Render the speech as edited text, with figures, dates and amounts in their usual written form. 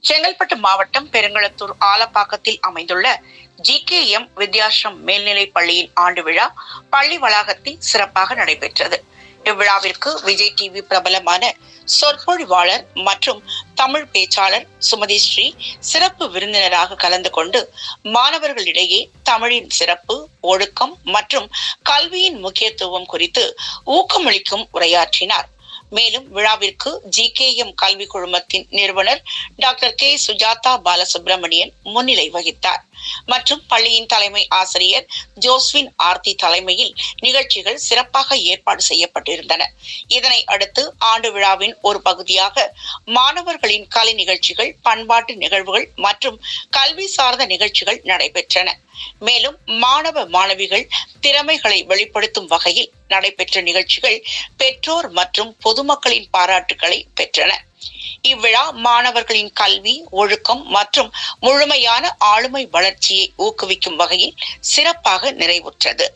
செங்கல்பட்டு மாவட்டம் பெருங்களத்தூர் ஆலப்பாக்கத்தில் அமைந்துள்ள ஜிகேஎம் வித்யாஸ்ரம் மேல்நிலைப் பள்ளியின் ஆண்டு விழா பள்ளி வளாகத்தில் சிறப்பாக நடைபெற்றது. இவ்விழாவிற்கு விஜய் டிவி பிரபலமான சொற்பொழிவாளர் மற்றும் தமிழ் பேச்சாளர் சுமதி ஸ்ரீ சிறப்பு விருந்தினராக கலந்து கொண்டு மாணவர்களிடையே தமிழின் சிறப்பு, ஒழுக்கம் மற்றும் கல்வியின் முக்கியத்துவம் குறித்து ஊக்கமளிக்கும் உரையாற்றினார். மேலும் விழாவிற்கு ஜிகேஎம் கல்வி குழுமத்தின் நிறுவனர் டாக்டர் கே சுஜாதா பாலசுப்ரமணியன் முன்னிலை வகித்தார் மற்றும் பள்ளியின் தலைமை ஆசிரியர் ஜோஸ்வின் ஆர்த்தி தலைமையில் நிகழ்ச்சிகள் சிறப்பாக ஏற்பாடு செய்யப்பட்டிருந்தன. இதனை அடுத்து ஆண்டு விழாவின் ஒரு பகுதியாக மாணவர்களின் கலை நிகழ்ச்சிகள், பண்பாட்டு நிகழ்வுகள் மற்றும் கல்வி சார்ந்த நிகழ்ச்சிகள் நடைபெற்றன. மேலும் மாணவ மாணவிகள் திறமைகளை வெளிப்படுத்தும் வகையில் நடைபெற்ற நிகழ்ச்சிகள் பெற்றோர் மற்றும் பொதுமக்களின் பாராட்டுகளை பெற்றன. இவ்விழா மாணவர்களின் கல்வி, ஒழுக்கம் மற்றும் முழுமையான ஆளுமை வளர்ச்சியை ஊக்குவிக்கும் வகையில் சிறப்பாக நிறைவுற்றது.